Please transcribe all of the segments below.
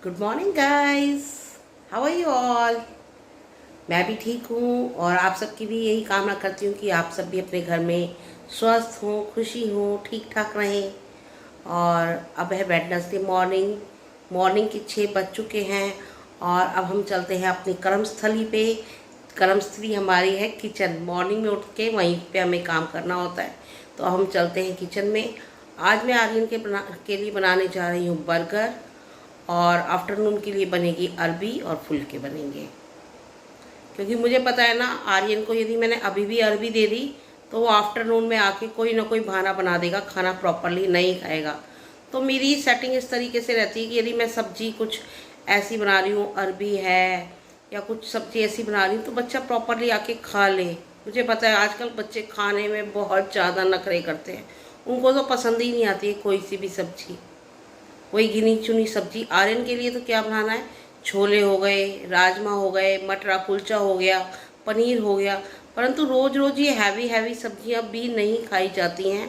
Good morning guys, how are you all. मैं भी ठीक हूँ और आप सबकी भी यही कामना करती हूँ कि आप सब भी अपने घर में स्वस्थ हों, खुशी हों, ठीक ठाक रहें। और अब है वेडनेसडे मॉर्निंग, मॉर्निंग के 6 बज चुके हैं और अब हम चलते हैं अपनी कर्मस्थली पे। कर्मस्थली हमारी है किचन। मॉर्निंग में उठ के वहीं पे हमें काम करना होता है, तो हम चलते हैं किचन में। आज मैं आर्यन के लिए बनाने जा रही हूँ बर्गर और आफ्टरनून के लिए बनेगी अरबी और फुलके बनेंगे। क्योंकि मुझे पता है ना, आर्यन को यदि मैंने अभी भी अरबी दे दी तो वो आफ्टरनून में आके कोई ना कोई बहाना बना देगा, खाना प्रॉपरली नहीं खाएगा। तो मेरी सेटिंग इस तरीके से रहती है कि यदि मैं सब्जी कुछ ऐसी बना रही हूँ, अरबी है या कुछ सब्जी ऐसी बना रही हूँ, तो बच्चा प्रॉपरली आके खा ले। मुझे पता है आजकल बच्चे खाने में बहुत ज़्यादा नखरे करते हैं, उनको तो पसंद ही नहीं आती है कोई सी भी सब्जी। वही गिनी चुनी सब्जी। आर्यन के लिए तो क्या बनाना है, छोले हो गए, राजमा हो गए, मटरा कुलचा हो गया, पनीर हो गया। परंतु रोज़ रोज़ ये हैवी हैवी सब्जियां भी नहीं खाई जाती हैं।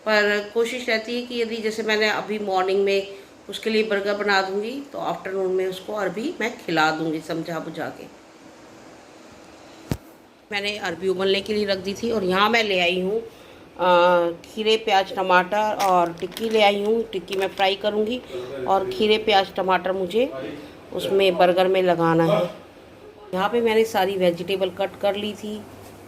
पर कोशिश रहती है कि यदि जैसे मैंने अभी मॉर्निंग में उसके लिए बर्गर बना दूंगी तो आफ्टरनून में उसको अरबी मैं खिला दूंगी समझा बुझा के। मैंने अरबी उबलने के लिए रख दी थी और यहाँ मैं ले आई हूँ खीरे प्याज टमाटर और टिक्की ले आई हूँ। टिक्की मैं फ्राई करूँगी और खीरे प्याज टमाटर मुझे उसमें बर्गर में लगाना है। यहाँ पे मैंने सारी वेजिटेबल कट कर ली थी,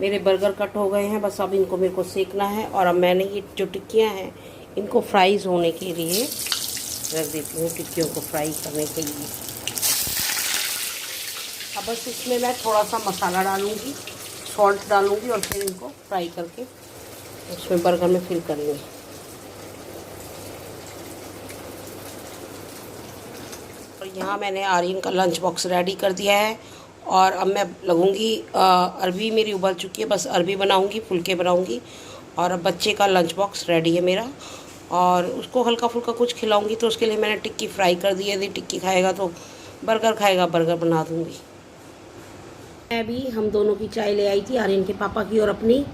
मेरे बर्गर कट हो गए हैं। बस अब इनको मेरे को सेकना है और अब मैंने ये जो टिक्कियाँ हैं इनको फ्राइज़ होने के लिए रख देती हूँ, टिक्कियों को फ्राई करने के लिए। अब बस इसमें मैं थोड़ा सा मसाला डालूँगी, सॉल्ट डालूँगी और फिर इनको फ्राई करके उसमें बर्गर में फिल करेंगे। और यहाँ मैंने आर्यन का लंच बॉक्स रेडी कर दिया है और अब मैं लगूँगी अरबी मेरी उबल चुकी है, बस अरबी बनाऊँगी, फुलके बनाऊँगी और अब बच्चे का लंच बॉक्स रेडी है मेरा और उसको हल्का फुल्का कुछ खिलाऊँगी। तो उसके लिए मैंने टिक्की फ्राई कर दी है, यदि टिक्की खाएगा तो बर्गर खाएगा, बर्गर बना दूँगी। मैं भी हम दोनों की चाय ले आई थी, आर्यन के पापा की और अपनी,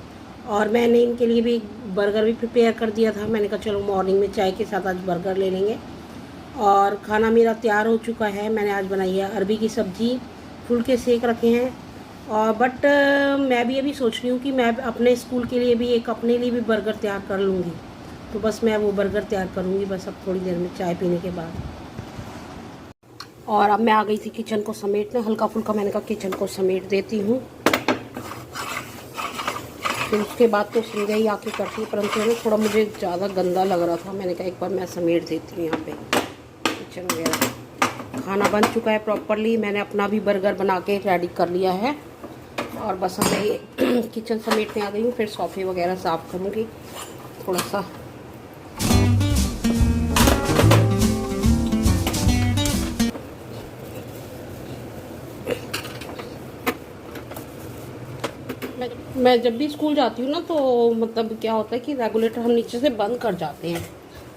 और मैंने इनके लिए भी बर्गर भी प्रिपेयर कर दिया था। मैंने कहा चलो मॉर्निंग में चाय के साथ आज बर्गर ले लेंगे। और खाना मेरा तैयार हो चुका है। मैंने आज बनाई है अरबी की सब्ज़ी, फुलके सेक रखे हैं। और बट मैं भी अभी सोच रही हूँ कि मैं अपने स्कूल के लिए भी एक अपने लिए भी बर्गर तैयार कर लूँगी। तो बस मैं वो बर्गर तैयार करूँगी बस अब थोड़ी देर में चाय पीने के बाद। और अब मैं आ गई थी किचन को समेटने, हल्का फुल्का मैंने कहा किचन को समेट देती हूँ। फिर उसके बाद तो संध्या ही आके करती है, परंतु है ना थोड़ा मुझे ज़्यादा गंदा लग रहा था। मैंने कहा एक बार मैं समेट देती हूँ यहाँ पे किचन वगैरह। खाना बन चुका है प्रॉपरली, मैंने अपना भी बर्गर बना के रेडी कर लिया है और बस अब मैं ये किचन समेटने आ गई हूँ। फिर सोफे वगैरह साफ़ करूँगी थोड़ा सा। मैं जब भी स्कूल जाती हूँ ना तो मतलब क्या होता है कि रेगुलेटर हम नीचे से बंद कर जाते हैं।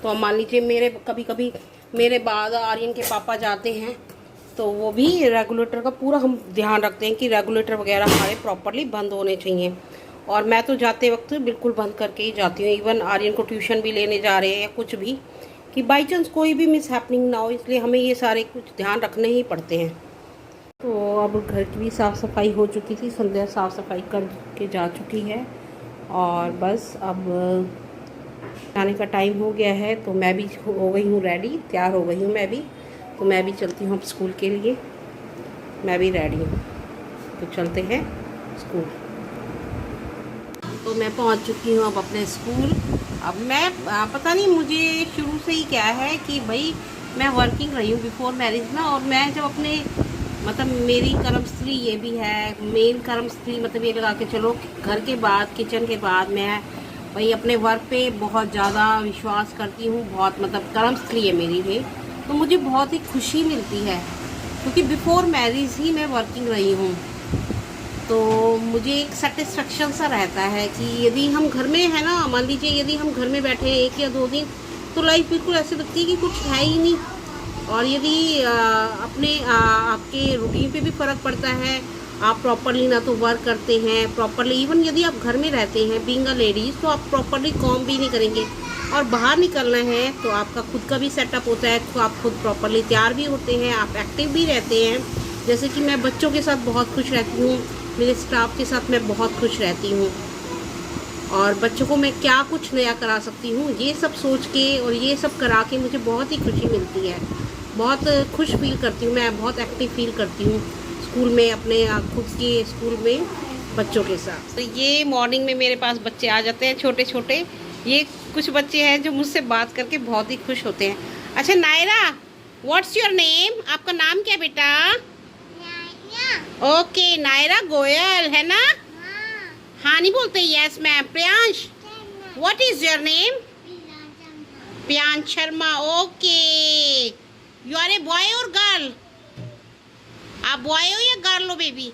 तो मान लीजिए मेरे कभी कभी मेरे बाद आर्यन के पापा जाते हैं तो वो भी रेगुलेटर का पूरा हम ध्यान रखते हैं कि रेगुलेटर वगैरह हमारे प्रॉपरली बंद होने चाहिए। और मैं तो जाते वक्त बिल्कुल बंद करके ही जाती हूँ। इवन आर्यन को ट्यूशन भी लेने जा रहे हैं या कुछ भी, कि बाई चांस कोई भी मिस हैपनिंग ना हो, इसलिए हमें ये सारे कुछ ध्यान रखने ही पड़ते हैं। तो अब घर की भी साफ़ सफाई हो चुकी थी, संध्या साफ़ सफाई करके जा चुकी है और बस अब जाने का टाइम हो गया है। तो मैं भी हो गई हूँ रेडी, तैयार हो गई हूँ मैं भी। तो मैं भी चलती हूँ अब स्कूल के लिए, मैं भी रेडी हूँ। तो चलते हैं स्कूल। तो मैं पहुँच चुकी हूँ अब अपने स्कूल। अब मैं पता नहीं मुझे शुरू से ही क्या है कि भाई मैं वर्किंग रही हूँ बिफोर मैरिज ना, और मैं जब अपने मतलब मेरी कर्मस्थली ये भी है, मेन कर्मस्थली मतलब ये लगा के चलो घर के बाद, किचन के बाद मैं भाई अपने वर्क पे बहुत ज़्यादा विश्वास करती हूँ। बहुत मतलब कर्मस्थली है मेरी ये, तो मुझे बहुत ही खुशी मिलती है क्योंकि बिफोर मैरिज ही मैं वर्किंग रही हूँ। तो मुझे एक सेटिस्फेक्शन सा रहता है कि यदि हम घर में है ना, मान लीजिए यदि हम घर में बैठे हैं 1 या 2 दिन, तो लाइफ बिल्कुल ऐसे लगती है कि कुछ है ही नहीं। और यदि अपने आपके रूटीन पे भी फ़र्क पड़ता है आप प्रॉपरली ना तो वर्क करते हैं प्रॉपरली, इवन यदि आप घर में रहते हैं बीइंग अ लेडीज़, तो आप प्रॉपरली काम भी नहीं करेंगे। और बाहर निकलना है तो आपका खुद का भी सेटअप होता है, तो आप खुद प्रॉपरली तैयार भी होते हैं, आप एक्टिव भी रहते हैं। जैसे कि मैं बच्चों के साथ बहुत खुश रहती हूँ, मेरे स्टाफ के साथ मैं बहुत खुश रहती हूँ, और बच्चों को मैं क्या कुछ नया करा सकती हूँ ये सब सोच के और ये सब करा के मुझे बहुत ही खुशी मिलती है। बहुत खुश फील करती हूँ, मैं बहुत एक्टिव फील करती हूँ स्कूल में, अपने खुद के स्कूल में बच्चों के साथ। तो ये मॉर्निंग में मेरे पास बच्चे आ जाते हैं छोटे छोटे, ये कुछ बच्चे हैं जो मुझसे बात करके बहुत ही खुश होते हैं। अच्छा नायरा, व्हाट्स योर नेम? आपका नाम क्या बेटा? ओके नायरा गोयल है ना? हाँ नहीं बोलते? Yes ma'am. Priyansh, what is your name? Priyansh Sharma. Okay, you are a boy और गर्ल? आप बॉय हो या गर्ल हो बेबी?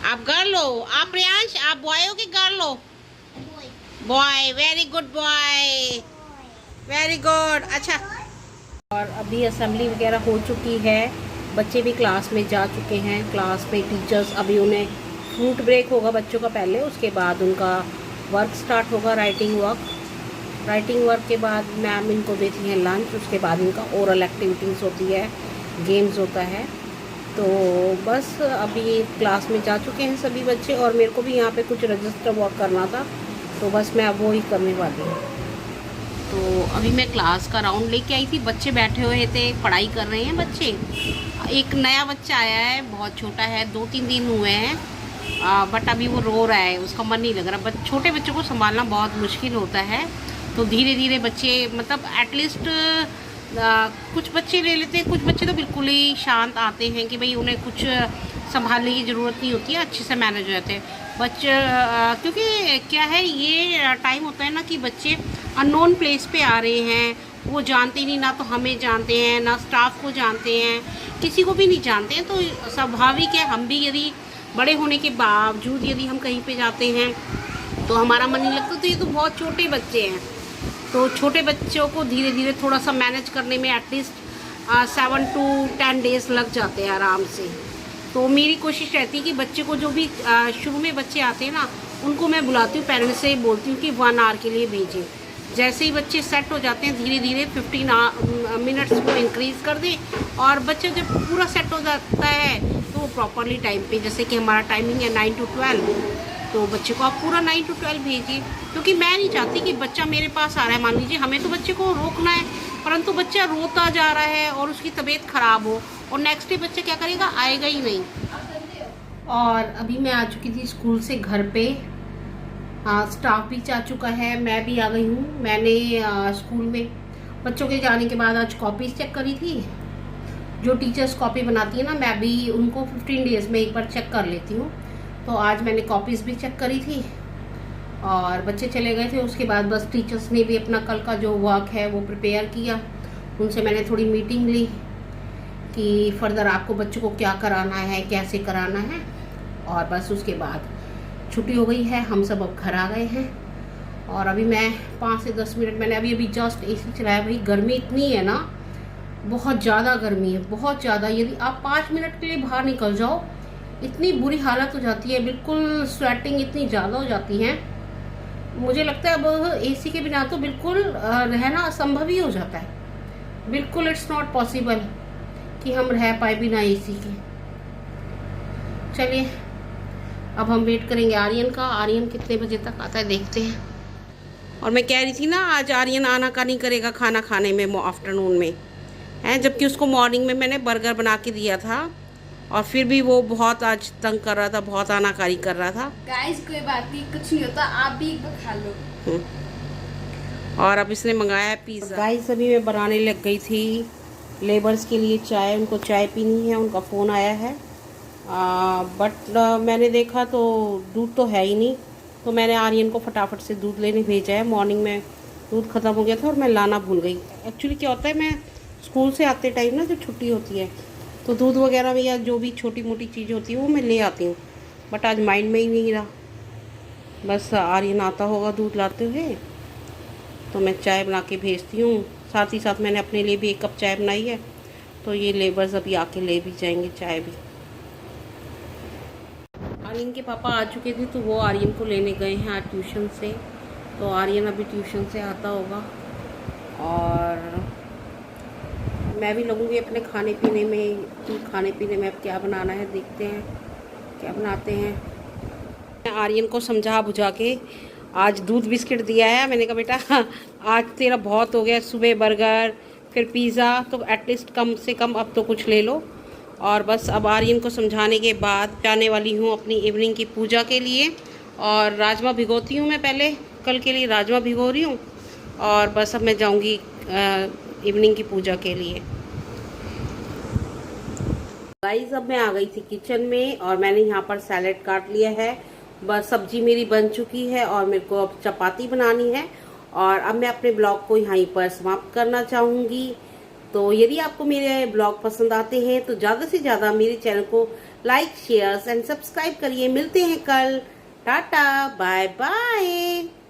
आप गर्ल हो। आप प्रियांश, आप बॉय हो कि गर्ल हो? Boy. Very good boy, very good. अच्छा, और अभी असेंबली वगैरह हो चुकी है, बच्चे भी क्लास में जा चुके हैं। क्लास में टीचर्स, अभी उन्हें फ्रूट ब्रेक होगा बच्चों का पहले, उसके बाद उनका वर्क स्टार्ट होगा, राइटिंग वर्क के बाद मैम इनको देती हैं लंच, उसके बाद इनका ओरल एक्टिविटीज़ होती है, गेम्स होता है। तो बस अभी क्लास में जा चुके हैं सभी बच्चे, और मेरे को भी यहाँ पे कुछ रजिस्टर वर्क करना था, तो बस मैं अब वो ही करने वाली हूँ। तो अभी मैं क्लास का राउंड लेके आई थी, बच्चे बैठे हुए थे, पढ़ाई कर रहे हैं बच्चे। एक नया बच्चा आया है, बहुत छोटा है, 2-3 दिन हुए हैं, बट अभी वो रो रहा है, उसका मन नहीं लग रहा। छोटे बच्चों को संभालना बहुत मुश्किल होता है, तो धीरे धीरे बच्चे, मतलब एटलीस्ट कुछ बच्चे ले लेते हैं, कुछ बच्चे तो बिल्कुल ही शांत आते हैं कि भाई उन्हें कुछ संभालने की ज़रूरत नहीं होती है, अच्छे से मैनेज हो जाते हैं बच्चे। क्योंकि क्या है, ये टाइम होता है ना कि बच्चे अननोन प्लेस पे आ रहे हैं, वो जानते नहीं, ना तो हमें जानते हैं ना स्टाफ को जानते हैं, किसी को भी नहीं जानते हैं। तो स्वाभाविक है, हम भी यदि बड़े होने के बावजूद यदि हम कहीं पे जाते हैं तो हमारा मन नहीं लगता। तो ये तो बहुत छोटे बच्चे हैं, तो छोटे बच्चों को धीरे धीरे थोड़ा सा मैनेज करने में एटलीस्ट 7 to 10 डेज़ लग जाते हैं आराम से। तो मेरी कोशिश रहती है कि बच्चे को, जो भी शुरू में बच्चे आते हैं ना, उनको मैं बुलाती हूँ, पेरेंट्स से बोलती हूँ कि 1 आवर के लिए भेजें। जैसे ही बच्चे सेट हो जाते हैं, धीरे धीरे 15 मिनट्स को इंक्रीज़ कर दें, और बच्चा जब पूरा सेट हो जाता है तो वो प्रॉपरली टाइम पे, जैसे कि हमारा टाइमिंग है 9 to 12, तो बच्चे को आप पूरा 9 to 12 भेजिए। क्योंकि मैं नहीं चाहती कि बच्चा मेरे पास आ रहा है, मान लीजिए हमें तो बच्चे को रोकना है, परंतु बच्चा रोता जा रहा है और उसकी तबीयत ख़राब हो, और नेक्स्ट डे बच्चा क्या करेगा, आएगा ही नहीं। और अभी मैं आ चुकी थी स्कूल से घर पे, हाँ स्टाफ भी जा चुका है, मैं भी आ गई हूँ। मैंने स्कूल में बच्चों के जाने के बाद आज कॉपीज़ चेक करी थी। जो टीचर्स कॉपी बनाती है ना, मैं भी उनको 15 डेज़ में एक बार चेक कर लेती हूँ। तो आज मैंने कॉपीज़ भी चेक करी थी, और बच्चे चले गए थे, उसके बाद बस टीचर्स ने भी अपना कल का जो वर्क है वो प्रिपेयर किया। उनसे मैंने थोड़ी मीटिंग ली कि फर्दर आपको बच्चों को क्या कराना है, कैसे कराना है, और बस उसके बाद छुट्टी हो गई है, हम सब अब घर आ गए हैं। और अभी मैं 5 से 10 मिनट, मैंने अभी जस्ट एसी चलाया। भाई गर्मी इतनी है ना, बहुत ज़्यादा गर्मी है, बहुत ज़्यादा। यदि आप 5 मिनट के लिए बाहर निकल जाओ, इतनी बुरी हालत हो जाती है, बिल्कुल स्वेटिंग इतनी ज़्यादा हो जाती है। मुझे लगता है अब एसी के बिना तो बिल्कुल रहना असंभव ही हो जाता है, बिल्कुल इट्स नॉट पॉसिबल कि हम रह पाए बिना एसी के। चलिए अब हम वेट करेंगे आर्यन का, आर्यन कितने बजे तक आता है देखते हैं। और मैं कह रही थी ना, आज आर्यन आना का नहीं करेगा खाना खाने में आफ्टरनून में है, जबकि उसको मॉर्निंग में मैंने बर्गर बना के दिया था, और फिर भी वो बहुत आज तंग कर रहा था, बहुत आनाकानी कर रहा था। गाइस कोई बात नहीं, कुछ नहीं होता, आप भी एक बार खा लो। और अब इसने मंगाया है पिज़्ज़ा। गाइस अभी मैं बनाने लग गई थी लेबर्स के लिए चाय, उनको चाय पीनी है, उनका फ़ोन आया है। बट मैंने देखा तो दूध तो है ही नहीं, तो मैंने आर्यन को फटाफट से दूध लेने भेजा है। मॉर्निंग में दूध ख़त्म हो गया था और मैं लाना भूल गई। एक्चुअली क्या होता है, मैं स्कूल से आते टाइम ना, जब छुट्टी होती है तो दूध वगैरह में या जो भी छोटी मोटी चीज़ होती है वो मैं ले आती हूँ, बट आज माइंड में ही नहीं रहा। बस आर्यन आता होगा दूध लाते हुए, तो मैं चाय बना के भेजती हूँ। साथ ही साथ मैंने अपने लिए भी 1 कप चाय बनाई है, तो ये लेबर्स अभी आके ले भी जाएंगे चाय भी। आर्यन के पापा आ चुके थे तो वो आर्यन को लेने गए हैं आज ट्यूशन से। तो आर्यन अभी ट्यूशन से आता होगा और मैं भी लगूंगी अपने खाने पीने में कि खाने पीने में अब क्या बनाना है, देखते हैं क्या बनाते हैं। आर्यन को समझा बुझा के आज दूध बिस्किट दिया है। मैंने कहा बेटा आज तेरा बहुत हो गया, सुबह बर्गर फिर पिज़्ज़ा, तो एटलीस्ट कम से कम अब तो कुछ ले लो। और बस अब आर्यन को समझाने के बाद जाने वाली हूँ अपनी इवनिंग की पूजा के लिए। और राजमा भिगोती हूँ मैं, पहले कल के लिए राजमा भिगो रही हूँ और बस अब मैं जाऊँगी इवनिंग की पूजा के लिए। गाइस अब मैं आ गई थी किचन में और मैंने यहाँ पर सैलेड काट लिया है। बस सब्जी मेरी बन चुकी है और मेरे को अब चपाती बनानी है। और अब मैं अपने ब्लॉग को यहीं पर समाप्त करना चाहूँगी। तो यदि आपको मेरे ब्लॉग पसंद आते हैं तो ज़्यादा से ज़्यादा मेरे चैनल को लाइक, शेयर एंड सब्सक्राइब करिए। मिलते हैं कल। Tata, bye bye.